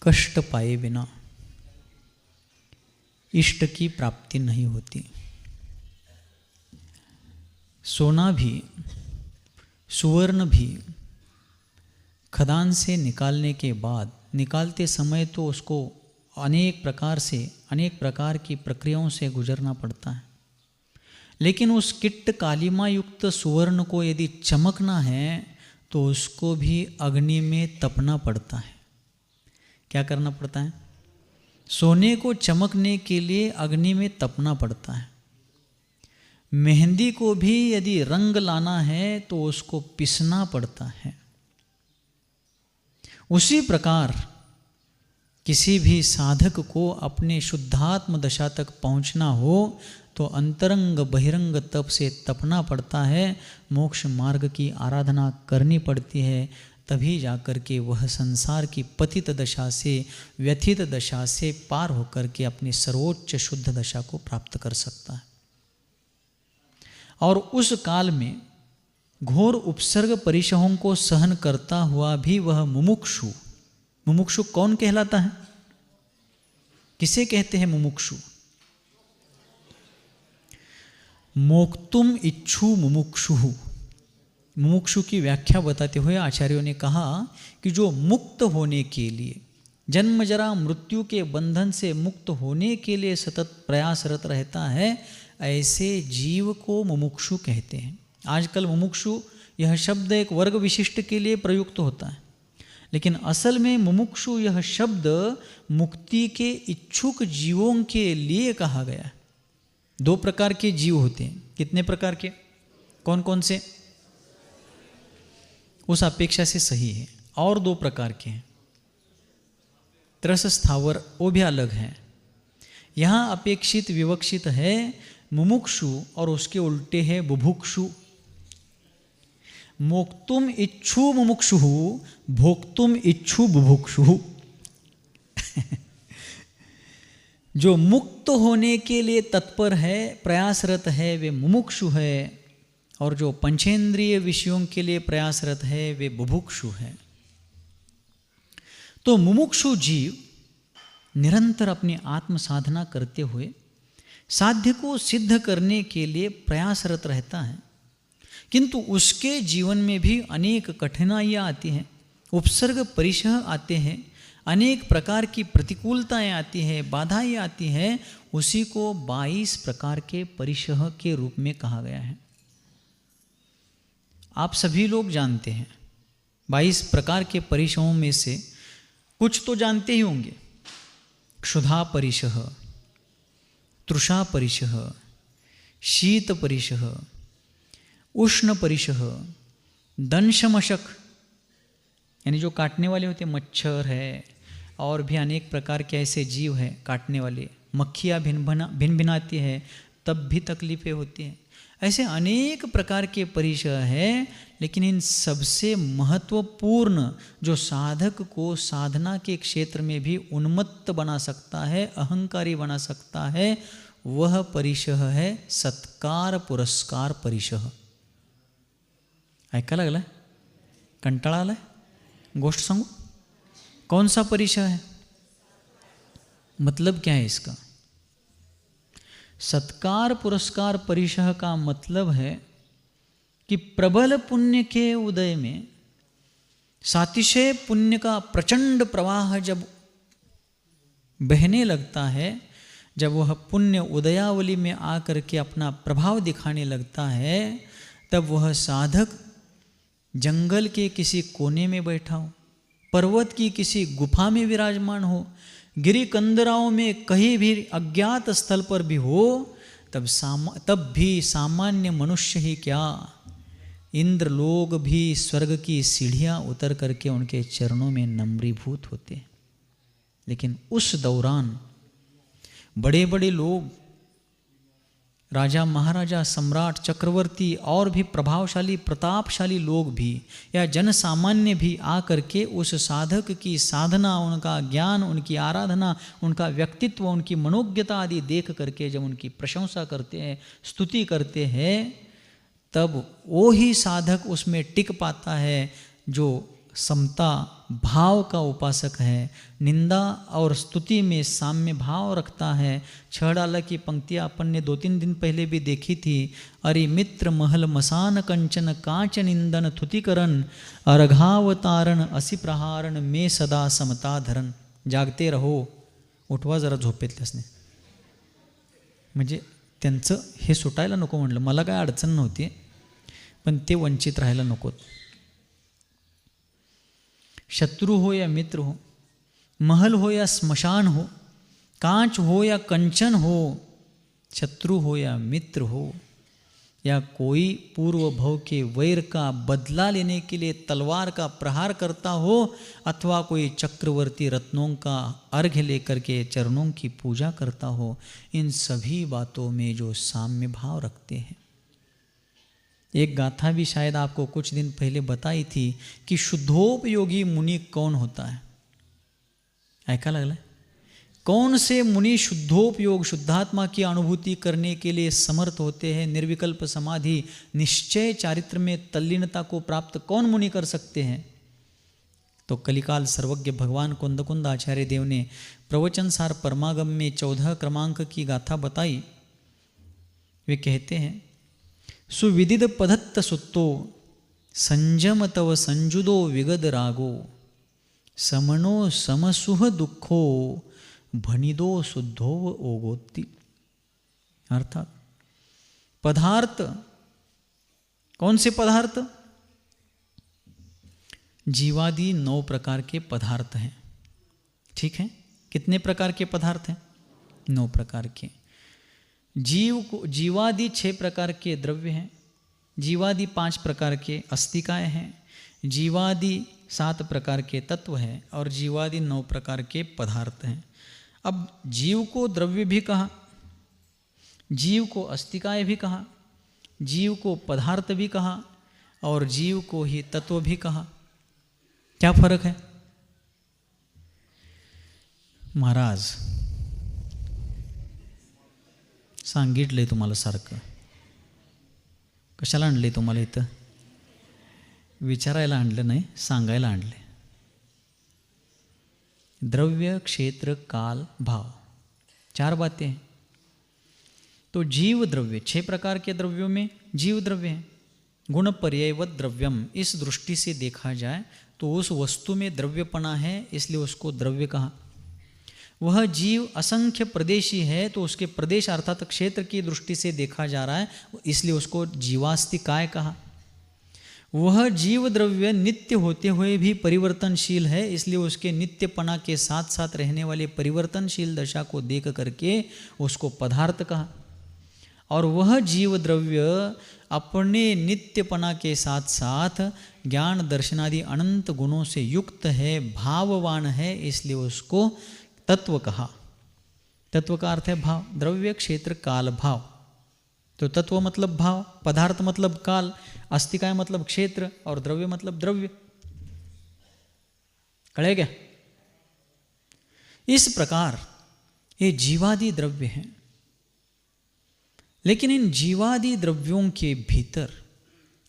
कष्ट पाए बिना इष्ट की प्राप्ति नहीं होती। सोना भी, सुवर्ण भी खदान से निकालने के बाद, निकालते समय तो उसको अनेक प्रकार की प्रक्रियाओं से गुजरना पड़ता है, लेकिन उस किट्ट कालिमा युक्त सुवर्ण को यदि चमकना है तो उसको भी अग्नि में तपना पड़ता है। क्या करना पड़ता है? सोने को चमकने के लिए अग्नि में तपना पड़ता है। मेहंदी को भी यदि रंग लाना है तो उसको पिसना पड़ता है। उसी प्रकार किसी भी साधक को अपने शुद्धात्म दशा तक पहुंचना हो तो अंतरंग बहिरंग तप से तपना पड़ता है, मोक्ष मार्ग की आराधना करनी पड़ती है, तभी जाकर के वह संसार की पतित दशा से, व्यथित दशा से पार होकर के अपनी सर्वोच्च शुद्ध दशा को प्राप्त कर सकता है। और उस काल में घोर उपसर्ग परिशहों को सहन करता हुआ भी वह मुमुक्षु, मुमुक्षु कौन कहलाता है? किसे कहते हैं मुमुक्षु? मोक्तुम इच्छु मुमुक्षु। मुमुक्षु की व्याख्या बताते हुए आचार्यों ने कहा कि जो मुक्त होने के लिए, जन्म जरा मृत्यु के बंधन से मुक्त होने के लिए सतत प्रयासरत रहता है, ऐसे जीव को मुमुक्षु कहते हैं। आजकल मुमुक्षु यह शब्द एक वर्ग विशिष्ट के लिए प्रयुक्त होता है, लेकिन असल में मुमुक्षु यह शब्द मुक्ति के इच्छुक जीवों के लिए कहा गया है। 2 प्रकार के जीव होते हैं। कितने प्रकार के? कौन कौन से? उस अपेक्षा से सही है। और 2 प्रकार के हैं। त्रस स्थावर, वो भी अलग है। यहाँ अपेक्षित विवक्षित है मुमुक्षु और उसके उल्टे है बुभुक्षु। मोक्तुम इच्छु मुमुक्षु, भोक्तुम इच्छु बुभुक्षु। जो मुक्त होने के लिए तत्पर है, प्रयासरत है, वे मुमुक्षु है, और जो पंचेंद्रिय विषयों के लिए प्रयासरत है वे बुभुक्षु है। तो मुमुक्षु जीव निरंतर अपनी आत्म साधना करते हुए साध्य को सिद्ध करने के लिए प्रयासरत रहता है, किंतु उसके जीवन में भी अनेक कठिनाइयाँ आती हैं, उपसर्ग परिशह आते हैं, अनेक प्रकार की प्रतिकूलताएं आती हैं, बाधाएं आती हैं। उसी को 22 प्रकार के परिशह के रूप में कहा गया है। आप सभी लोग जानते हैं 22 प्रकार के परिशहों में से कुछ तो जानते ही होंगे। क्षुधा परिशह, तृषा परिशह, शीत परिशह, उष्ण परिशह, दंशमशक यानी जो काटने वाले होते, मच्छर है और भी अनेक प्रकार के ऐसे जीव हैं काटने वाले, मक्खियाँ भिन भिनाती है तब भी तकलीफें होती हैं। ऐसे अनेक प्रकार के परिशह है, लेकिन इन सबसे महत्वपूर्ण जो साधक को साधना के क्षेत्र में भी उन्मत्त बना सकता है, अहंकारी बना सकता है, वह परिशह है सत्कार पुरस्कार परिशह। ऐका लागलाय? कंटाळा आलाय? गोष्ट सांगू? कौन सा परिशह है? मतलब क्या है इसका? सत्कार पुरस्कार परिशह का मतलब है कि प्रबल पुण्य के उदय में सातिशय पुण्य का प्रचंड प्रवाह जब बहने लगता है, जब वह पुण्य उदयावली में आकर के अपना प्रभाव दिखाने लगता है, तब वह साधक जंगल के किसी कोने में बैठा हो, पर्वत की किसी गुफा में विराजमान हो, गिरी कंदराओं में कहीं भी अज्ञात स्थल पर भी हो, तब भी सामान्य मनुष्य ही क्या, इंद्र लोग भी स्वर्ग की सीढ़ियाँ उतर करके उनके चरणों में नम्रीभूत होते हैं। लेकिन उस दौरान बड़े बड़े लोग, राजा महाराजा सम्राट चक्रवर्ती और भी प्रभावशाली प्रतापशाली लोग भी या जन सामान्य भी आकर के उस साधक की साधना, उनका ज्ञान, उनकी आराधना, उनका व्यक्तित्व, उनकी मनोज्ञता आदि देख करके जब उनकी प्रशंसा करते हैं, स्तुति करते हैं, तब वो ही साधक उसमें टिक पाता है जो समता भाव का उपासक है, निंदा और स्तुति में साम्य भाव रखता है। 6 डाला की पंक्तियाँ अपन ने 2-3 दिन पहले भी देखी थी। अरे मित्र महल मसान कंचन कांच निंदन थुतिकरण अर्घावतारण असी प्रहारण में सदा समता धरण। जागते रहो, उठवा जरा झोपेतल्यासने. म्हणजे त्यांचं हे सुटायला नको म्हणलं. मला काय अडचण नव्हती, पण ते वंचित राहायला नकोत. शत्रु हो या मित्र हो, महल हो या स्मशान हो, कांच हो या कंचन हो, शत्रु हो या मित्र हो, या कोई पूर्व भव के वैर का बदला लेने के लिए तलवार का प्रहार करता हो, अथवा कोई चक्रवर्ती रत्नों का अर्घ्य लेकर के चरणों की पूजा करता हो, इन सभी बातों में जो साम्य भाव रखते हैं. एक गाथा भी शायद आपको कुछ दिन पहले बताई थी कि शुद्धोपयोगी मुनि कौन होता है. ऐका लागला? कौन से मुनि शुद्धोपयोग, शुद्धात्मा की अनुभूति करने के लिए समर्थ होते हैं. निर्विकल्प समाधि, निश्चय चारित्र में तल्लीनता को प्राप्त कौन मुनि कर सकते हैं. तो कलिकाल सर्वज्ञ भगवान कुंदकुंद आचार्य देव ने प्रवचन सार परमागम में 14 क्रमांक की गाथा बताई. वे कहते हैं, सुविदित पदत्त सुत्तो संजम तव संजुदो विगद रागो समनो समसुह दुखो भनिदो शुद्धोव ओगोत्ती. अर्थात पदार्थ, कौन से पदार्थ? जीवादि 9 प्रकार के पदार्थ हैं. ठीक है, कितने प्रकार के पदार्थ हैं? 9 प्रकार के. जीवादि 6 प्रकार के द्रव्य हैं, जीवादि 5 प्रकार के अस्तिकाय हैं, जीवादि 7 प्रकार के तत्व हैं और जीवादि 9 प्रकार के पदार्थ हैं. अब जीव को द्रव्य भी कहा, जीव को अस्तिकाय भी कहा, जीव को पदार्थ भी कहा और जीव को ही तत्व भी कहा. क्या फर्क है महाराज? सांगितलंय तुम्हाला सारखं. कशाला आणले तुम्हाला इथं? विचारायला आणलं नाही, सांगायला आणले. द्रव्य, क्षेत्र, काल, भाव, 4 बातें हैं. तो जीव द्रव्य, 6 प्रकार के द्रव्यों में जीव द्रव्य है. गुण पर्यायवत द्रव्यम, इस दृष्टि से देखा जाए तो उस वस्तु में द्रव्यपना है, इसलिए उसको द्रव्य कहा. वह जीव असंख्य प्रदेशी है तो उसके प्रदेश अर्थात क्षेत्र की दृष्टि से देखा जा रहा है, इसलिए उसको जीवास्तिकाय कहा. वह जीव द्रव्य नित्य होते हुए भी परिवर्तनशील है, इसलिए उसके नित्यपना के साथ साथ रहने वाले परिवर्तनशील दशा को देख करके उसको पदार्थ कहा. और वह जीव द्रव्य अपने नित्यपना के साथ साथ ज्ञान दर्शनादि अनंत गुणों से युक्त है, भाववान है, इसलिए उसको तत्व कहा. तत्व का अर्थ है भाव. द्रव्य, क्षेत्र, काल, भाव. तो तत्व मतलब भाव, पदार्थ मतलब काल, अस्तिकाय मतलब क्षेत्र और द्रव्य मतलब द्रव्य. कहे क्या? इस प्रकार ये जीवादि द्रव्य हैं. लेकिन इन जीवादि द्रव्यों के भीतर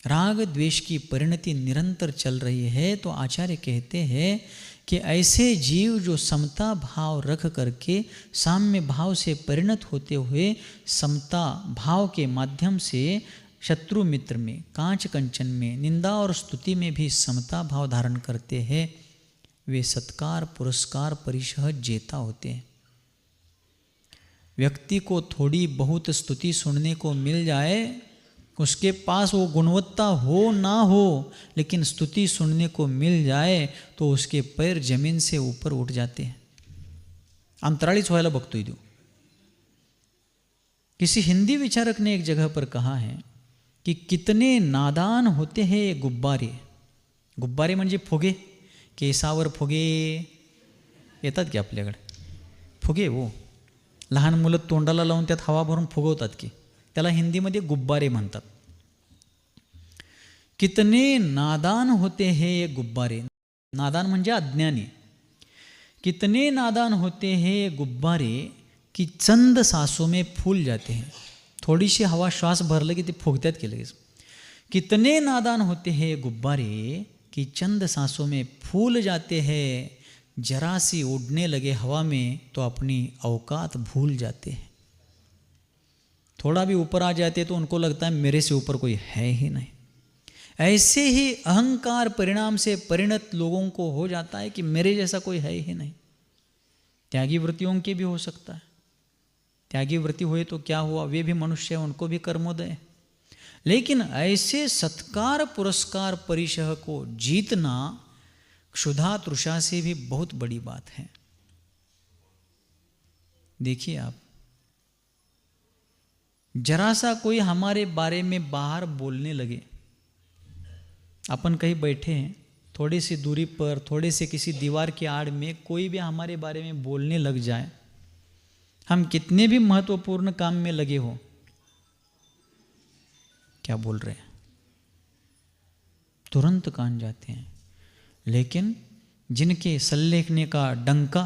राग द्वेष की परिणति निरंतर चल रही है. तो आचार्य कहते हैं कि ऐसे जीव जो समता भाव रख करके साम्य भाव से परिणत होते हुए समता भाव के माध्यम से शत्रु मित्र में, कांच कंचन में, निंदा और स्तुति में भी समता भाव धारण करते हैं, वे सत्कार पुरस्कार परिशह जेता होते हैं. व्यक्ति को थोड़ी बहुत स्तुति सुनने को मिल जाए, उसके पास वो गुणवत्ता हो ना हो, लेकिन स्तुति सुनने को मिल जाए तो उसके पैर जमीन से ऊपर उठ जाते हैं. अंतराळीच व्हायला बघतोय तो. किसी हिंदी विचारक ने एक जगह पर कहा है कि कितने नादान होते हैं ये गुब्बारे. गुब्बारे म्हणजे फुगे, केसावर फुगे येतात की आपल्याकडे. फुगे वो लहान मुलं तोंडाला लावून त्यात हवा भरून फुगवतात की, त्याला हिंदीमध्ये गुब्बारे म्हणतात. कितने नादान होते हैं ये गुब्बारे. नादान म्हणजे अज्ञानी. कितने नादान होते हैं ये गुब्बारे कि चंद सांसों में फूल जाते हैं. थोड़ी सी हवा श्वास भरलं की ते फुगतात की लगेच. कितने नादान होते हैं ये गुब्बारे कि चंद सांसों में फूल जाते हैं, जरा सी उड़ने लगे हवा में तो अपनी औकात भूल जाते हैं। थोड़ा भी ऊपर आ जाते तो उनको लगता है मेरे से ऊपर कोई है ही नहीं। ऐसे ही अहंकार परिणाम से परिणत लोगों को हो जाता है कि मेरे जैसा कोई है ही नहीं। त्यागी वृत्तियों के भी हो सकता है, त्यागी वृत्ति हुए तो क्या हुआ, वे भी मनुष्य हैं, उनको भी कर्मोदय है। लेकिन ऐसे सत्कार पुरस्कार परिशह को जीतना क्षुधा तृषा से भी बहुत बड़ी बात है। देखिए आप, जरा सा कोई हमारे बारे में बाहर बोलने लगे, अपन कहीं बैठे हैं, थोड़ी सी दूरी पर, थोड़े से किसी दीवार की आड़ में कोई भी हमारे बारे में बोलने लग जाए, हम कितने भी महत्वपूर्ण काम में लगे हो, क्या बोल रहे हैं, तुरंत कान जाते हैं। लेकिन जिनके सल्लेखने का डंका,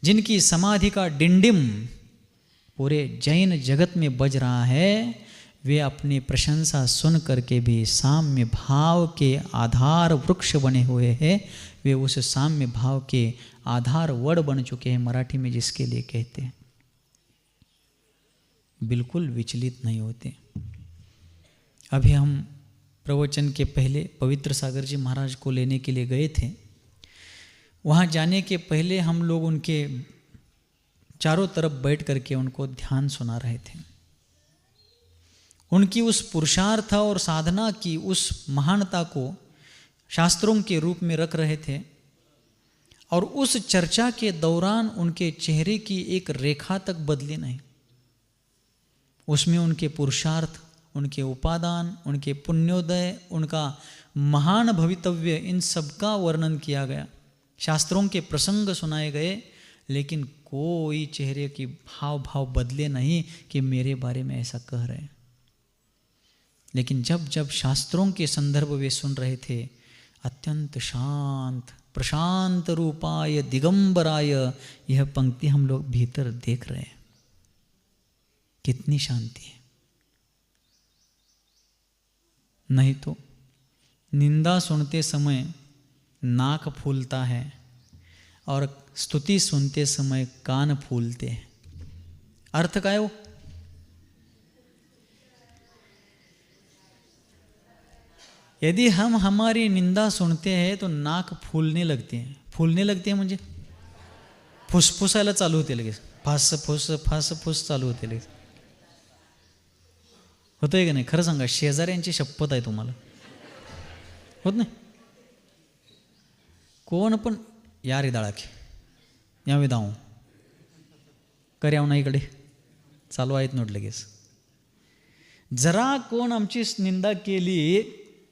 जिनकी समाधि का डिंडिम पूरे जैन जगत में बज रहा है, वे अपनी प्रशंसा सुन करके भी साम्य भाव के आधार वृक्ष बने हुए हैं। वे उस साम्य भाव के आधार वड़ बन चुके हैं, मराठी में जिसके लिए कहते हैं। बिल्कुल विचलित नहीं होते। अभी हम प्रवचन के पहले पवित्र सागर जी महाराज को लेने के लिए गए थे। वहाँ जाने के पहले हम लोग उनके चारों तरफ बैठ करके उनको ध्यान सुना रहे थे। उनकी उस पुरुषार्थ और साधना की उस महानता को शास्त्रों के रूप में रख रहे थे, और उस चर्चा के दौरान उनके चेहरे की एक रेखा तक बदली नहीं। उसमें उनके पुरुषार्थ, उनके उपादान, उनके पुण्योदय, उनका महान भवितव्य, इन सब का वर्णन किया गया, शास्त्रों के प्रसंग सुनाए गए, लेकिन कोई चेहरे की भाव बदले नहीं कि मेरे बारे में ऐसा कह रहे हैं। लेकिन जब जब शास्त्रों के संदर्भ वे सुन रहे थे, अत्यंत शांत प्रशांत रूपाय दिगंबराय, यह पंक्ति हम लोग भीतर देख रहे हैं। कितनी शांति है। नहीं तो निंदा सुनते समय नाक फूलता है और स्तुति सुनते समय कान फूलते हैं। अर्थ क्या है वो? यदि हम हमारी निंदा सुनते हैं तो नाक फूलने लगते हैं। फूलने लगते हैं म्हणजे फुसफुसायला चालू होते लगेच, फास फुस फास फुस चालू होते लगेच। होतंय का नाही? खरं सांगा, शेजाऱ्यांची शपथ आहे तुम्हाला, होत नाही? कोण पण या रे दाळाखे या विधाऊ कर्याव ना इकडे चालू आहेत नोट लगेच। जरा कोण आमची निंदा केली,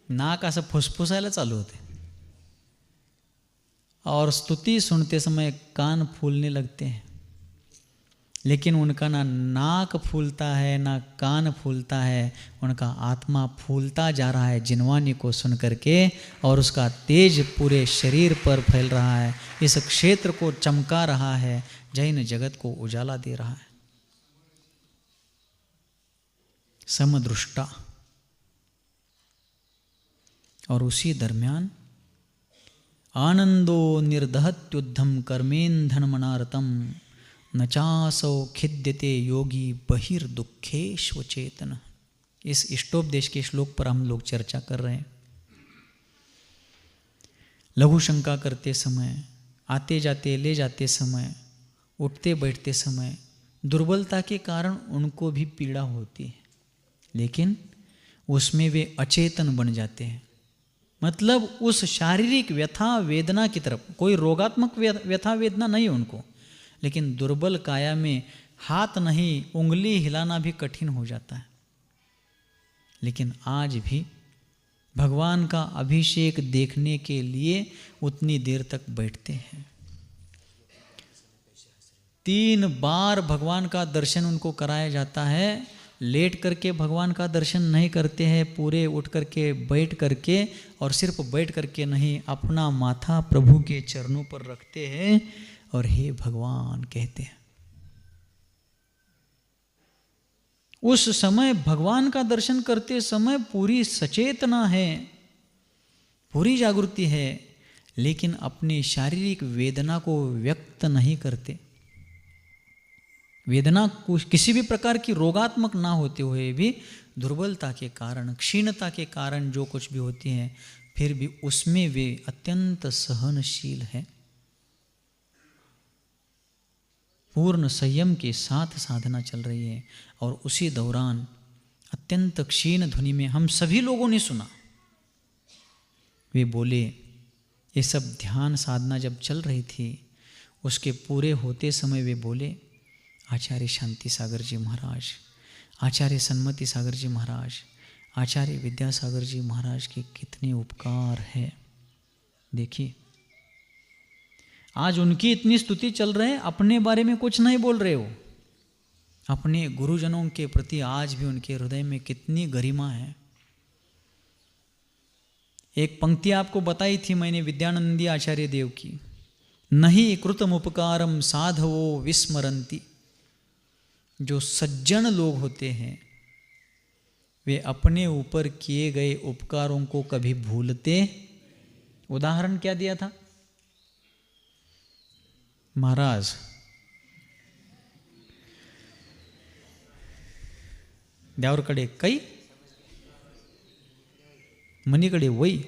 नाक असं फुसफुसायला चालू होते, और स्तुति सुनते समय कान फूलने लगते हैं। लेकिन उनका ना नाक फूलता है ना कान फूलता है, उनका आत्मा फूलता जा रहा है जिनवानी को सुन करके, और उसका तेज पूरे शरीर पर फैल रहा है, इस क्षेत्र को चमका रहा है, जैन जगत को उजाला दे रहा है। समदृष्टा। और उसी दरमियान आनंदो निर्दहत्युद्धम कर्मेन्धनमनारतम न चासौ खिद्यते योगी बहिर्दुखेष्व चेतन। इस इष्टोपदेश के श्लोक पर हम लोग चर्चा कर रहे हैं। लघु शंका करते समय, आते जाते ले जाते समय, उठते बैठते समय दुर्बलता के कारण उनको भी पीड़ा होती है, लेकिन उसमें वे अचेतन बन जाते हैं। मतलब उस शारीरिक व्यथा वेदना की तरफ, कोई रोगात्मक व्यथा वेदना नहीं उनको, लेकिन दुर्बल काया में हाथ नहीं, उंगली हिलाना भी कठिन हो जाता है। लेकिन आज भी भगवान का अभिषेक देखने के लिए उतनी देर तक बैठते हैं। 3 बार भगवान का दर्शन उनको कराया जाता है। लेट करके भगवान का दर्शन नहीं करते हैं, पूरे उठ करके बैठ करके, और सिर्फ बैठ करके नहीं, अपना माथा प्रभु के चरणों पर रखते हैं और हे भगवान कहते हैं। उस समय भगवान का दर्शन करते समय पूरी सचेतना है, पूरी जागृति है, लेकिन अपनी शारीरिक वेदना को व्यक्त नहीं करते। वेदना किसी भी प्रकार की रोगात्मक ना होते हुए भी दुर्बलता के कारण, क्षीणता के कारण जो कुछ भी होती है, फिर भी उसमें वे अत्यंत सहनशील है। पूर्ण संयम के साथ साधना चल रही है, और उसी दौरान अत्यंत क्षीण ध्वनि में हम सभी लोगों ने सुना, वे बोले, ये सब ध्यान साधना जब चल रही थी, उसके पूरे होते समय वे बोले, आचार्य शांति सागर जी महाराज, आचार्य सन्मति सागर जी महाराज, आचार्य विद्यासागर जी महाराज के कितने उपकार है। देखिए, आज उनकी इतनी स्तुति चल रहे हैं, अपने बारे में कुछ नहीं बोल रहे हो। अपने गुरुजनों के प्रति आज भी उनके हृदय में कितनी गरिमा है। एक पंक्ति आपको बताई थी मैंने विद्यानंदी आचार्य देव की, नहीं कृतम उपकारम साधवो विस्मरंती। जो सज्जन लोग होते हैं, वे अपने ऊपर किए गए उपकारों को कभी भूलते। उदाहरण क्या दिया था महाराज? द्यावरकडे कई, मनीकडे वही।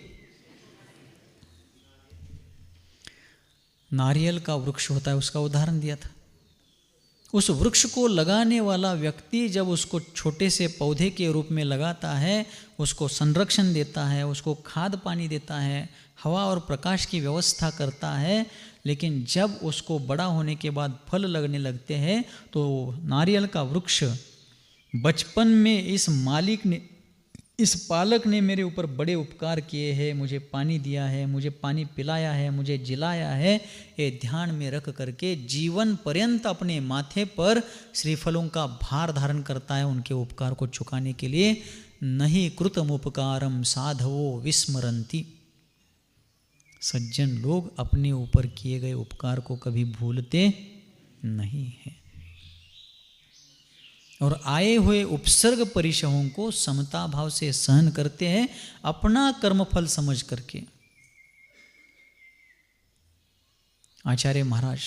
नारियल का वृक्ष होता है, उसका उदाहरण दिया था। उस वृक्ष को लगाने वाला व्यक्ति जब उसको छोटे से पौधे के रूप में लगाता है, उसको संरक्षण देता है, उसको खाद पानी देता है, हवा और प्रकाश की व्यवस्था करता है, लेकिन जब उसको बड़ा होने के बाद फल लगने लगते हैं, तो नारियल का वृक्ष बचपन में इस मालिक ने, इस पालक ने मेरे ऊपर बड़े उपकार किए हैं, मुझे पानी दिया है, मुझे पानी पिलाया है, मुझे जिलाया है, ये ध्यान में रख करके जीवन पर्यंत अपने माथे पर श्रीफलों का भार धारण करता है उनके उपकार को चुकाने के लिए। नहीं कृतम उपकारम साधवो विस्मरंती। सज्जन लोग अपने ऊपर किए गए उपकार को कभी भूलते नहीं हैं, और आए हुए उपसर्ग परिशहों को समता भाव से सहन करते हैं, अपना कर्मफल समझ करके। आचार्य महाराज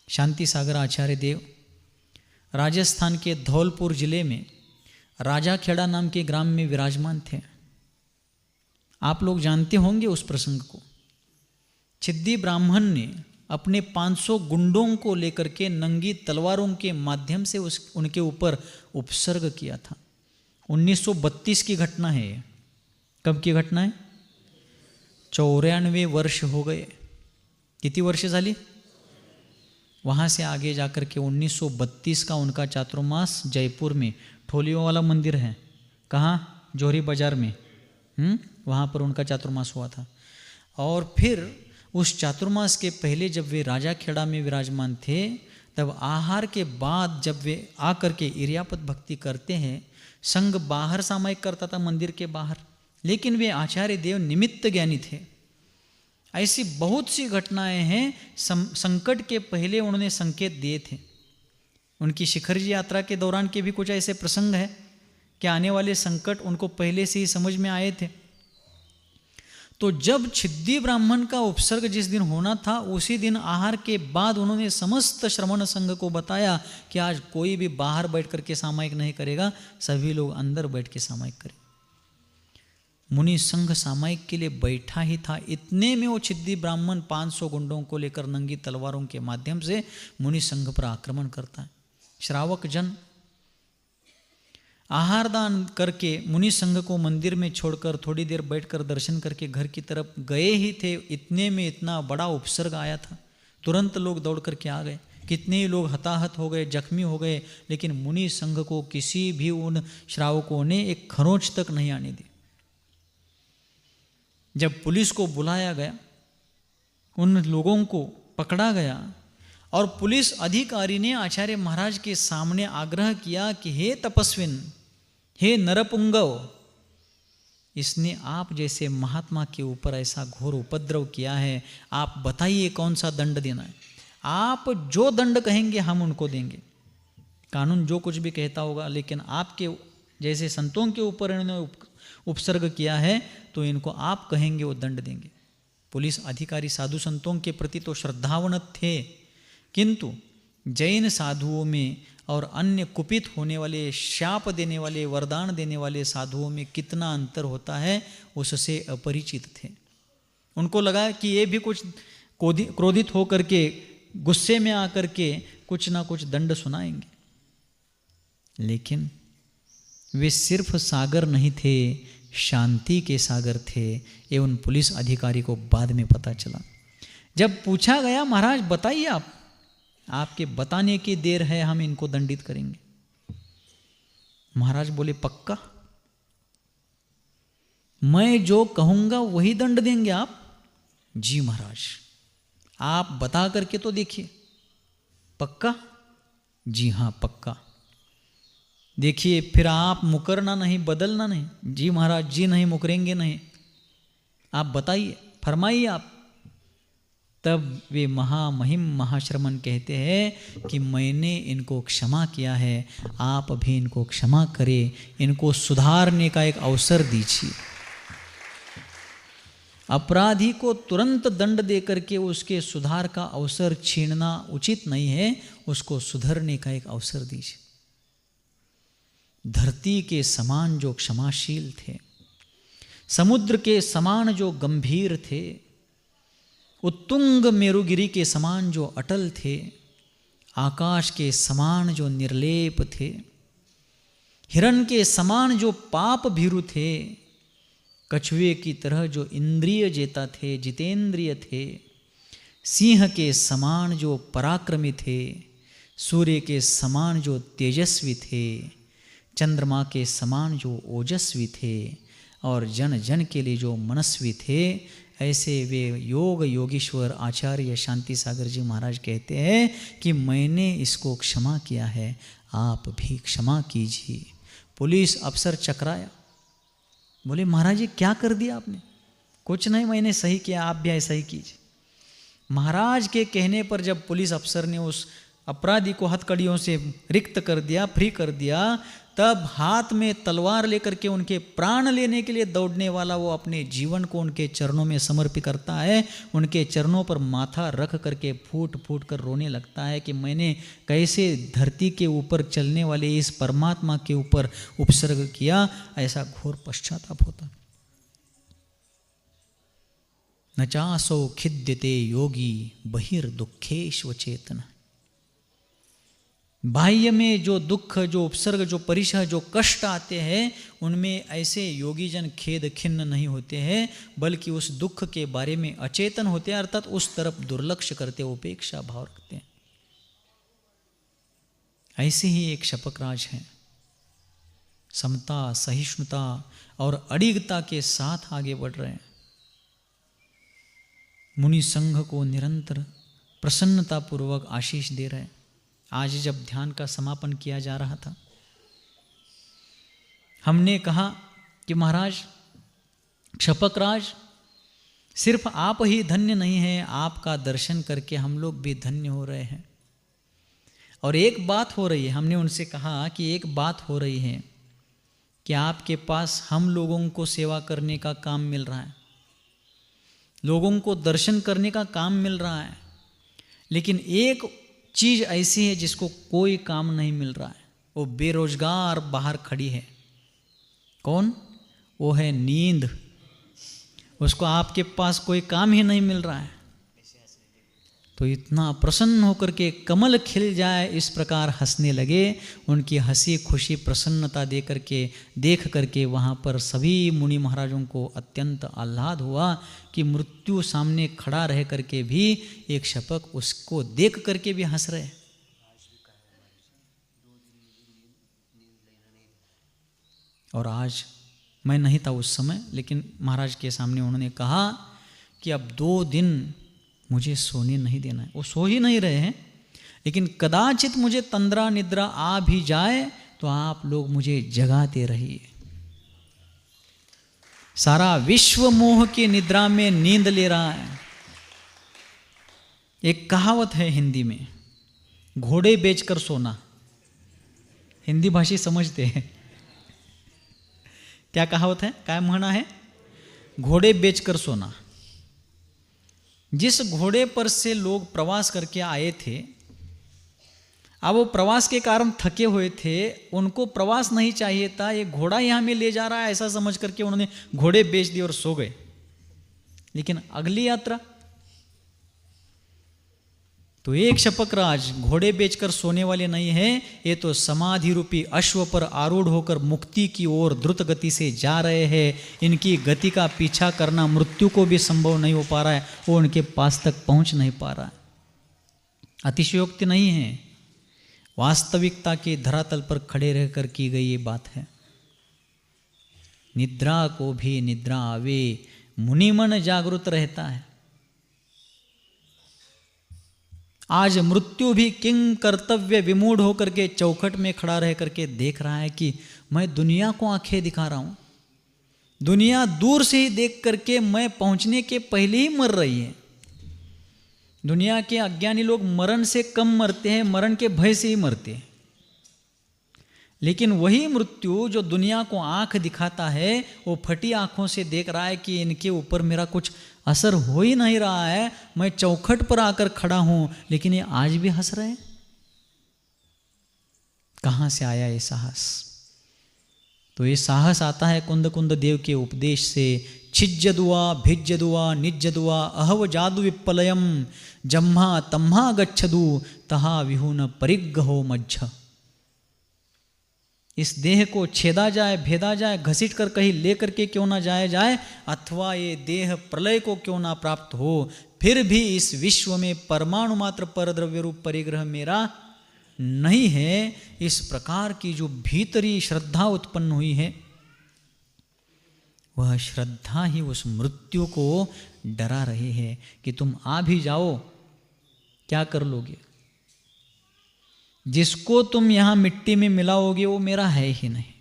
शांति सागर आचार्य देव राजस्थान के धौलपुर जिले में राजाखेड़ा नाम के ग्राम में विराजमान थे। आप लोग जानते होंगे उस प्रसंग को। छिद्दी ब्राह्मण ने अपने 500 गुंडों को लेकर के नंगी तलवारों के माध्यम से उनके ऊपर उपसर्ग किया था। 1932 की घटना है ये। कब की घटना है? 94 वर्ष हो गए। कितनी वर्ष झाली? वहाँ से आगे जाकर के 1932 का उनका चातुर्मास जयपुर में ठोलियों वाला मंदिर है, कहाँ? जोहरी बाजार में। वहाँ पर उनका चातुर्मास हुआ था। और फिर उस चातुर्मास के पहले जब वे राजाखेड़ा में विराजमान थे, तब आहार के बाद जब वे आकर के इरियापत भक्ति करते हैं, संघ बाहर सामायिक करता था मंदिर के बाहर, लेकिन वे आचार्य देव निमित्त ज्ञानी थे। ऐसी बहुत सी घटनाएं हैं। संकट के पहले उन्होंने संकेत दिए थे। उनकी शिखर जी यात्रा के दौरान के भी कुछ ऐसे प्रसंग है कि आने वाले संकट उनको पहले से ही समझ में आए थे। तो जब छिद्दी ब्राह्मण का उपसर्ग जिस दिन होना था, उसी दिन आहार के बाद उन्होंने समस्त श्रमण संघ को बताया कि आज कोई भी बाहर बैठ करके सामायिक नहीं करेगा, सभी लोग अंदर बैठ के सामायिक करें। मुनि संघ सामायिक के लिए बैठा ही था, इतने में वो छिद्दी ब्राह्मण 500 गुंडों को लेकर नंगी तलवारों के माध्यम से मुनि संघ पर आक्रमण करता है। श्रावक जन आहार दान करके मुनि संघ को मंदिर में छोड़कर थोड़ी देर बैठकर दर्शन करके घर की तरफ गए ही थे, इतने में इतना बड़ा उपसर्ग आया था। तुरंत लोग दौड़ करके आ गए। कितने ही लोग हताहत हो गए, जख्मी हो गए, लेकिन मुनि संघ को किसी भी उन श्रावकों ने एक खरोंच तक नहीं आने दी। जब पुलिस को बुलाया गया, उन लोगों को पकड़ा गया और पुलिस अधिकारी ने आचार्य महाराज के सामने आग्रह किया कि हे तपस्विन, हे नरपुंगव, इसने आप जैसे महात्मा के ऊपर ऐसा घोर उपद्रव किया है, आप बताइए कौन सा दंड देना है। आप जो दंड कहेंगे हम उनको देंगे, कानून जो कुछ भी कहता होगा, लेकिन आपके जैसे संतों के ऊपर इन्होंने उपसर्ग किया है तो इनको आप कहेंगे वो दंड देंगे। पुलिस अधिकारी साधु संतों के प्रति तो श्रद्धावनत थे, किंतु जैन साधुओं में और अन्य कुपित होने वाले, शाप देने वाले, वरदान देने वाले साधुओं में कितना अंतर होता है उससे अपरिचित थे। उनको लगा कि ये भी कुछ क्रोधित होकर के, गुस्से में आकर के कुछ ना कुछ दंड सुनाएंगे, लेकिन वे सिर्फ सागर नहीं थे, शांति के सागर थे। ये उन पुलिस अधिकारी को बाद में पता चला। जब पूछा गया महाराज बताइए आपके बताने की देर है, हम इनको दंडित करेंगे। महाराज बोले पक्का, मैं जो कहूंगा वही दंड देंगे आप? जी महाराज, आप बता करके तो देखिए। पक्का? जी हाँ पक्का। देखिए फिर आप मुकरना नहीं, बदलना नहीं। जी महाराज, जी नहीं मुकरेंगे नहीं, आप बताइए, फरमाइए आप। तब वे महामहिम महाश्रमण कहते हैं कि मैंने इनको क्षमा किया है, आप भी इनको क्षमा करें, इनको सुधारने का एक अवसर दीजिए। अपराधी को तुरंत दंड दे करके उसके सुधार का अवसर छीनना उचित नहीं है, उसको सुधरने का एक अवसर दीजिए। धरती के समान जो क्षमाशील थे, समुद्र के समान जो गंभीर थे, उत्तुंग मेरुगिरी के समान जो अटल थे, आकाश के समान जो निर्लेप थे, हिरण के समान जो पाप भीरु थे, कछुए की तरह जो इंद्रिय जेता थे, जितेंद्रिय थे, सिंह के समान जो पराक्रमी थे, सूर्य के समान जो तेजस्वी थे, चंद्रमा के समान जो ओजस्वी थे, और जन जन के लिए जो मनस्वी थे, ऐसे वे योग योगीश्वर आचार्य शांति सागर जी महाराज कहते हैं कि मैंने इसको क्षमा किया है, आप भी क्षमा कीजिए। पुलिस अफसर चकराया, बोले महाराज जी क्या कर दिया आपने? कुछ नहीं, मैंने सही किया, आप भी ऐसा ही कीजिए। महाराज के कहने पर जब पुलिस अफसर ने उस अपराधी को हथकड़ियों से रिक्त कर दिया, फ्री कर दिया, तब हाथ में तलवार लेकर के उनके प्राण लेने के लिए दौड़ने वाला वो अपने जीवन को उनके चरणों में समर्पित करता है, उनके चरणों पर माथा रख करके फूट फूट कर रोने लगता है कि मैंने कैसे धरती के ऊपर चलने वाले इस परमात्मा के ऊपर उपसर्ग किया, ऐसा घोर पश्चाताप होता। न चासो खिद्यते योगी बहिर्दुःखेषु चेतन। बाह्य में जो दुख, जो उपसर्ग, जो परिशह, जो कष्ट आते हैं, उनमें ऐसे योगीजन खेद खिन्न नहीं होते हैं, बल्कि उस दुख के बारे में अचेतन होते हैं, अर्थात उस तरफ दुर्लक्ष्य करते, उपेक्षा भाव रखते हैं। ऐसे ही एक शपकराज हैं, समता, सहिष्णुता और अडिगता के साथ आगे बढ़ रहे हैं। मुनि संघ को निरंतर प्रसन्नतापूर्वक आशीष दे रहे हैं। आज जब ध्यान का समापन किया जा रहा था, हमने कहा कि महाराज क्षपकराज, सिर्फ आप ही धन्य नहीं हैं, आपका दर्शन करके हम लोग भी धन्य हो रहे हैं। और एक बात हो रही है, हमने उनसे कहा कि एक बात हो रही है कि आपके पास हम लोगों को सेवा करने का काम मिल रहा है, लोगों को दर्शन करने का काम मिल रहा है, लेकिन एक चीज ऐसी है जिसको कोई काम नहीं मिल रहा है, वो बेरोजगार बाहर खड़ी है। कौन? वो है नींद। उसको आपके पास कोई काम ही नहीं मिल रहा है। तो इतना प्रसन्न होकर के कमल खिल जाए इस प्रकार हंसने लगे। उनकी हंसी खुशी प्रसन्नता देख करके वहाँ पर सभी मुनि महाराजों को अत्यंत आह्लाद हुआ कि मृत्यु सामने खड़ा रह करके भी एक शपक उसको देख करके भी हंस रहे। और आज मैं नहीं था उस समय, लेकिन महाराज के सामने उन्होंने कहा कि अब 2 दिन मुझे सोने नहीं देना है। वो सो ही नहीं रहे हैं, लेकिन कदाचित मुझे तंद्रा निद्रा आ भी जाए तो आप लोग मुझे जगाते रहिए। सारा विश्व मोह की निद्रा में नींद ले रहा है। एक कहावत है हिंदी में, घोड़े बेचकर सोना। हिंदी भाषी समझते हैं क्या कहावत है, क्या कहना है, घोड़े बेचकर सोना। जिस घोड़े पर से लोग प्रवास करके आए थे, अब वो प्रवास के कारण थके हुए थे, उनको प्रवास नहीं चाहिए था, ये घोड़ा यहाँ में ले जा रहा है ऐसा समझ करके उन्होंने घोड़े बेच दिए और सो गए। लेकिन अगली यात्रा तो एक शपकराज घोड़े बेचकर सोने वाले नहीं है, ये तो समाधि रूपी अश्व पर आरूढ़ होकर मुक्ति की ओर द्रुत गति से जा रहे हैं। इनकी गति का पीछा करना मृत्यु को भी संभव नहीं हो पा रहा है, वो उनके पास तक पहुंच नहीं पा रहा है। अतिशयोक्ति नहीं है, वास्तविकता के धरातल पर खड़े रहकर की गई ये बात है। निद्रा को भी निद्रा आवे, मुनिमन जागृत रहता है। आज मृत्यु भी किंग कर्तव्य विमूढ़ होकर के चौखट में खड़ा रह करके देख रहा है कि मैं दुनिया को आंखें दिखा रहा हूं, दुनिया दूर से ही देख करके मैं पहुंचने के पहले ही मर रही है। दुनिया के अज्ञानी लोग मरण से कम मरते हैं, मरण के भय से ही मरते हैं। लेकिन वही मृत्यु जो दुनिया को आंख दिखाता है, वो फटी आंखों से देख रहा है कि इनके ऊपर मेरा कुछ असर हो ही नहीं रहा है, मैं चौखट पर आकर खड़ा हूं, लेकिन ये आज भी हंस रहे हैं। कहां से आया ये साहस? तो ये साहस आता है कुंद कुंद देव के उपदेश से। छिज्जदुआ भिज्जदुआ निज्जदुआ अहव जादु विप्पलयम जम्हा तम्हा गच्छदु तहा विहुन परिग्रहो मज्झ। इस देह को छेदा जाए, भेदा जाए, घसीट कर कहीं ले करके क्यों ना जाया जाए, अथवा ये देह प्रलय को क्यों ना प्राप्त हो, फिर भी इस विश्व में परमाणु मात्र पर द्रव्य रूप परिग्रह मेरा नहीं है। इस प्रकार की जो भीतरी श्रद्धा उत्पन्न हुई है, वह श्रद्धा ही उस मृत्यु को डरा रही है कि तुम आ भी जाओ, क्या कर लोगे? जिसको तुम यहां मिट्टी में मिलाओगे वो मेरा है ही नहीं।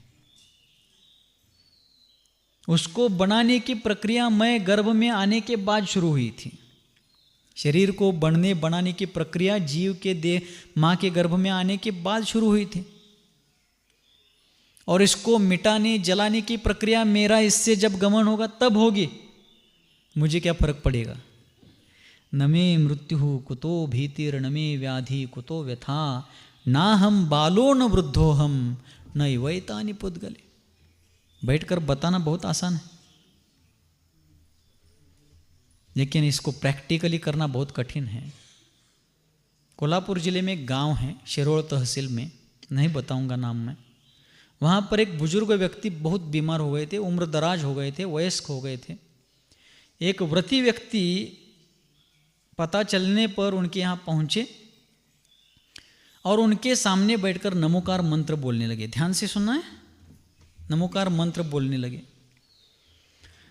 उसको बनाने की प्रक्रिया मैं गर्भ में आने के बाद शुरू हुई थी। शरीर को बनाने की प्रक्रिया जीव के देह मां के गर्भ में आने के बाद शुरू हुई थी, और इसको मिटाने जलाने की प्रक्रिया मेरा इससे जब गमन होगा तब होगी। मुझे क्या फर्क पड़ेगा? न मे मृत्यु कुतो भीतिर न मे व्याधि कुतो व्यथा, ना हम बालो न वृद्धो हम न वैतानि पुद्गले। बैठकर बताना बहुत आसान है, लेकिन इसको प्रैक्टिकली करना बहुत कठिन है। कोल्हापुर जिले में एक गांव है, शिरोळ तहसील में, नहीं बताऊंगा नाम मैं। वहाँ पर एक बुजुर्ग व्यक्ति बहुत बीमार हो गए थे, उम्र दराज हो गए थे, वयस्क हो गए थे। एक व्रती व्यक्ति पता चलने पर उनके यहाँ पहुँचे और उनके सामने बैठकर नमोकार मंत्र बोलने लगे। ध्यान से सुनना है, नमोकार मंत्र बोलने लगे।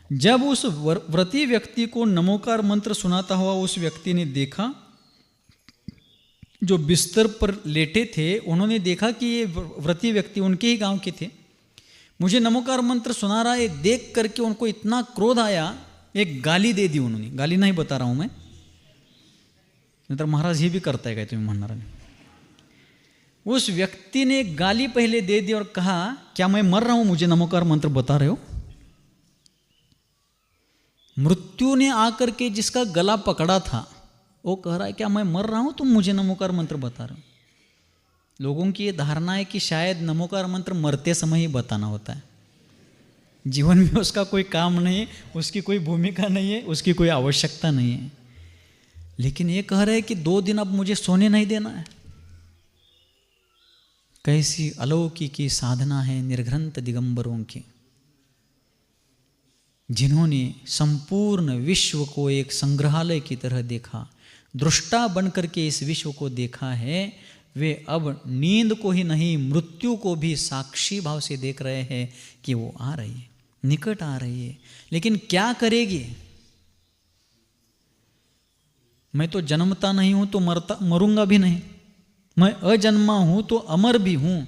जब उस व्रती व्यक्ति को नमोकार मंत्र सुनाता हुआ उस व्यक्ति ने देखा, जो बिस्तर पर लेटे थे उन्होंने देखा कि ये व्रती व्यक्ति उनके ही गांव के थे, मुझे नमोकार मंत्र सुना रहा है। देख करके उनको इतना क्रोध आया, एक गाली दे दी उन्होंने। गाली नहीं बता रहा हूं मैं, नंतर महाराज ये भी करता है क्या तुम्हें म्हणणार नहीं। उस व्यक्ति ने गाली पहले दे दी और कहा, क्या मैं मर रहा हूं, मुझे नमोकार मंत्र बता रहे हो? मृत्यु ने आकर के जिसका गला पकड़ा था वो कह रहा है क्या मैं मर रहा हूं, तुम मुझे नमोकार मंत्र बता रहे हो। लोगों की ये धारणा है कि शायद नमोकार मंत्र मरते समय ही बताना होता है, जीवन में उसका कोई काम नहीं है, उसकी कोई भूमिका नहीं है, उसकी कोई आवश्यकता नहीं है। लेकिन ये कह रहे हैं कि 2 दिन अब मुझे सोने नहीं देना है। कैसी अलौकिक साधना है निर्घ्रंथ दिगंबरों की, जिन्होंने संपूर्ण विश्व को एक संग्रहालय की तरह देखा, दृष्टा बनकर के इस विश्व को देखा है। वे अब नींद को ही नहीं, मृत्यु को भी साक्षी भाव से देख रहे हैं कि वो आ रही है, निकट आ रही है। लेकिन क्या करेगी? मैं तो जन्मता नहीं हूं तो मरूंगा भी नहीं, मैं अजन्मा हूं तो अमर भी हूं।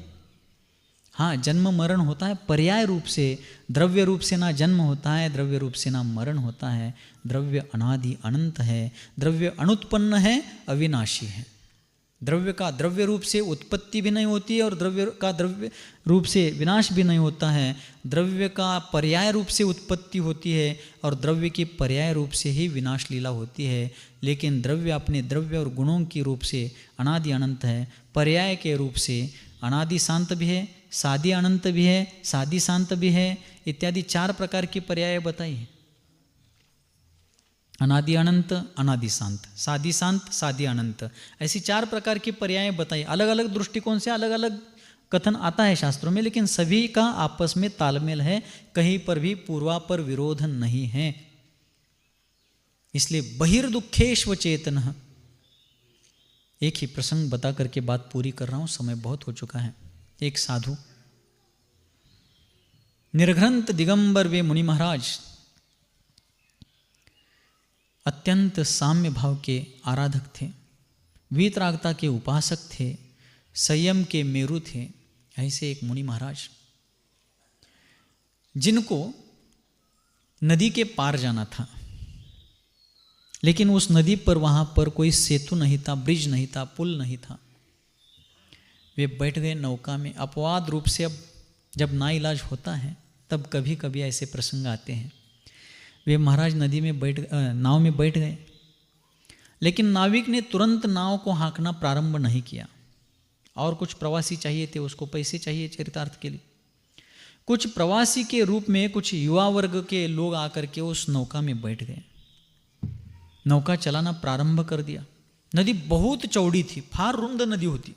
हाँ, जन्म मरण होता है पर्याय रूप से, द्रव्य रूप से ना जन्म होता है, द्रव्य रूप से ना मरण होता है। द्रव्य अनादि अनंत है, द्रव्य अनुत्पन्न है, अविनाशी है। द्रव्य का द्रव्य रूप से उत्पत्ति भी नहीं होती है और द्रव्य का द्रव्य रूप से विनाश भी नहीं होता है। द्रव्य का पर्याय रूप से उत्पत्ति होती है और द्रव्य की पर्याय रूप से ही विनाश लीला होती है। लेकिन द्रव्य अपने द्रव्य और गुणों के रूप से अनादि अनंत है, पर्याय के रूप से अनादि शांत भी है, सादि अनंत भी है, सादि शांत भी है, इत्यादि 4 प्रकार की पर्याय बताई है। अनादि अनंत, अनादि शांत, सादि शांत, सादि अनंत, ऐसी 4 प्रकार की पर्याय बताई। अलग अलग दृष्टिकोण से अलग अलग कथन आता है शास्त्रों में, लेकिन सभी का आपस में तालमेल है, कहीं पर भी पूर्वापर विरोध नहीं है। इसलिए बहिर्दुखेष्व चेतन, एक ही प्रसंग बता करके बात पूरी कर रहा हूं, समय बहुत हो चुका है। एक साधु निर्घ्रंथ दिगंबर वे मुनि महाराज अत्यंत साम्य भाव के आराधक थे, वीतरागता के उपासक थे, संयम के मेरु थे। ऐसे एक मुनि महाराज जिनको नदी के पार जाना था, लेकिन उस नदी पर वहां पर कोई सेतु नहीं था, ब्रिज नहीं था, पुल नहीं था। वे बैठ गए नौका में। अपवाद रूप से अब जब नाइलाज होता है तब कभी कभी ऐसे प्रसंग आते हैं। वे महाराज नदी में नाव में बैठ गए, लेकिन नाविक ने तुरंत नाव को हाँकना प्रारंभ नहीं किया। और कुछ प्रवासी चाहिए थे, उसको पैसे चाहिए चरितार्थ के लिए। कुछ प्रवासी के रूप में कुछ युवा वर्ग के लोग आकर के उस नौका में बैठ गए, नौका चलाना प्रारंभ कर दिया। नदी बहुत चौड़ी थी, फार रुंद नदी होती।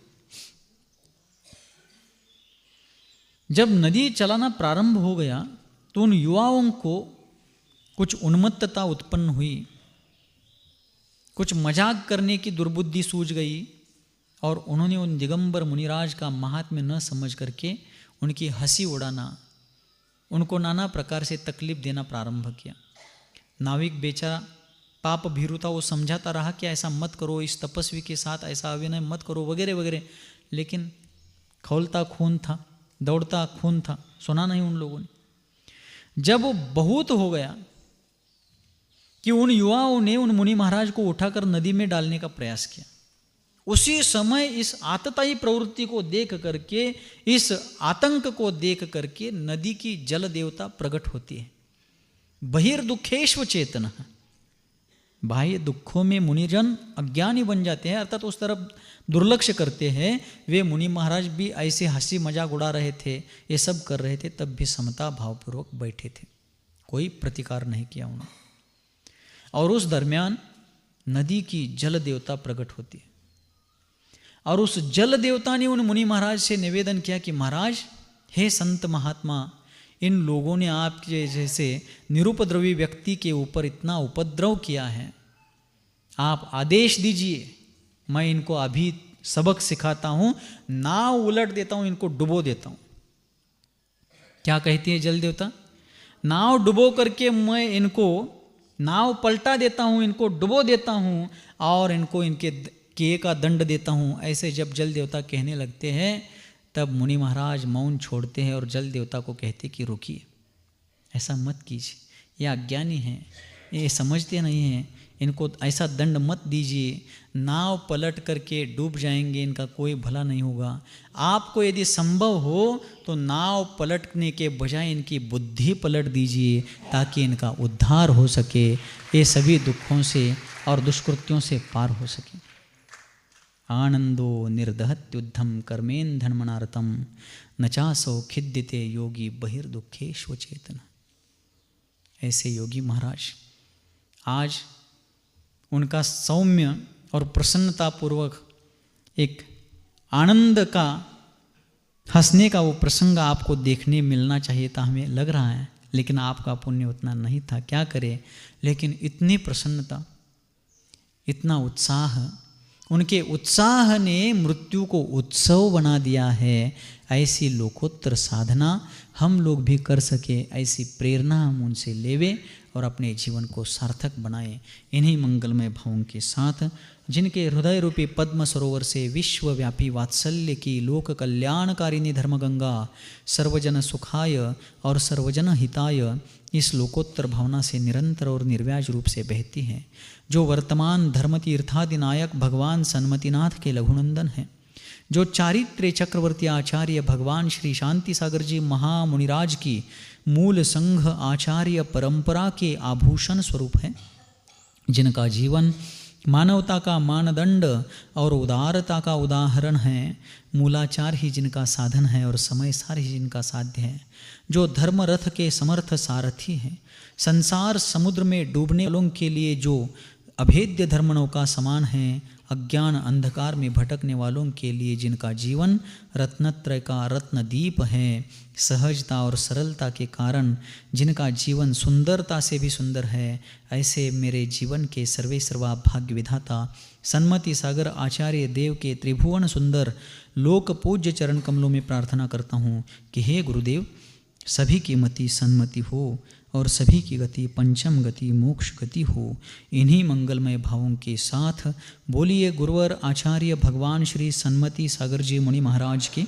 जब नदी चलाना प्रारंभ हो गया तो उन युवाओं को कुछ उन्मत्तता उत्पन्न हुई, कुछ मजाक करने की दुर्बुद्धि सूझ गई और उन्होंने उन दिगंबर मुनिराज का महात्म्य न समझ करके उनकी हंसी उड़ाना, उनको नाना प्रकार से तकलीफ देना प्रारंभ किया। नाविक बेचारा पाप भीरु था, वो समझाता रहा कि ऐसा मत करो, इस तपस्वी के साथ ऐसा अभिनय मत करो वगैरह वगैरह, लेकिन खौलता खून था, दौड़ता खून था, सुना नहीं उन लोगों ने। जब वो बहुत हो गया कि उन युवाओं ने उन मुनि महाराज को उठाकर नदी में डालने का प्रयास किया, उसी समय इस आतताई प्रवृत्ति को देख करके, इस आतंक को देख करके नदी की जल देवता प्रकट होती है। बहिर्दुखेष्व चेतन, बाह्य दुखों में मुनिजन अज्ञानी बन जाते हैं, अर्थात उस तरफ दुर्लक्ष्य करते हैं। वे मुनि महाराज भी ऐसे हंसी मजाक उड़ा रहे थे, ये सब कर रहे थे, तब भी समता भावपूर्वक बैठे थे, कोई प्रतिकार नहीं किया उन्होंने। और उस दरमियान नदी की जल देवता प्रकट होती है और उस जल देवता ने उन मुनि महाराज से निवेदन किया कि महाराज, हे संत महात्मा, इन लोगों ने आपके जैसे निरुपद्रवी व्यक्ति के ऊपर इतना उपद्रव किया है, आप आदेश दीजिए, मैं इनको अभी सबक सिखाता हूं, नाव उलट देता हूं, इनको डुबो देता हूं। क्या कहती है जल देवता? नाव डुबो करके मैं इनको, नाव पलटा देता हूं, इनको डुबो देता हूं और इनको इनके किए का दंड देता हूं। ऐसे जब जल देवता कहने लगते हैं तब मुनि महाराज मौन छोड़ते हैं और जल देवता को कहते कि रुकिए, ऐसा मत कीजिए, ये अज्ञानी हैं, ये समझते नहीं हैं, इनको ऐसा दंड मत दीजिए, नाव पलट करके डूब जाएंगे, इनका कोई भला नहीं होगा। आपको यदि संभव हो तो नाव पलटने के बजाय इनकी बुद्धि पलट दीजिए ताकि इनका उद्धार हो सके, ये सभी दुखों से और दुष्कृत्यों से पार हो सके। आनंदो निर्दहत्युद्धम कर्मेन्धन्मनारतम न चासो खिद्यते योगी बहिर्दुखेष्व चेतन। ऐसे योगी महाराज आज उनका सौम्य और प्रसन्नतापूर्वक एक आनंद का, हंसने का वो प्रसंग आपको देखने मिलना चाहिए था, हमें लग रहा है, लेकिन आपका पुण्य उतना नहीं था, क्या करें। लेकिन इतनी प्रसन्नता, इतना उत्साह, उनके उत्साह ने मृत्यु को उत्सव बना दिया है। ऐसी लोकोत्तर साधना हम लोग भी कर सके, ऐसी प्रेरणा हम उनसे लेवे और अपने जीवन को सार्थक बनाएं। इन्हीं मंगलमय भावों के साथ जिनके हृदय रूपी पद्म सरोवर से विश्वव्यापी वात्सल्य की लोक कल्याणकारिणी धर्मगंगा सर्वजन सुखाय और सर्वजन हिताय इस लोकोत्तर भावना से निरंतर और निर्व्याज रूप से बहती है, जो वर्तमान धर्म तीर्थादिनायक भगवान सन्मतिनाथ के लघुनंदन हैं, जो चारित्र्य चक्रवर्ती आचार्य भगवान श्री शांति सागर जी महामुनिराज की मूल संघ आचार्य परंपरा के आभूषण स्वरूप है, जिनका जीवन मानवता का मानदंड और उदारता का उदाहरण है, मूलाचार ही जिनका साधन है और समय सार ही जिनका साध्य है, जो धर्म रथ के समर्थ सारथी हैं, संसार समुद्र में डूबने वालों के लिए जो अभेद्य धर्म नौका समान है, अज्ञान अंधकार में भटकने वालों के लिए जिनका जीवन रत्नत्रय का रत्नदीप है, सहजता और सरलता के कारण जिनका जीवन सुंदरता से भी सुंदर है, ऐसे मेरे जीवन के सर्वे सर्वा भाग्य विधाता सन्मति सागर आचार्य देव के त्रिभुवन सुंदर लोक पूज्य चरण कमलों में प्रार्थना करता हूँ कि हे गुरुदेव, सभी की मति सन्मति हो और सभी की गति पंचम गति मोक्ष गति हो। इन्हीं मंगलमय भावों के साथ बोलिए गुरुवर आचार्य भगवान श्री सन्मति सागर जी मुनि महाराज की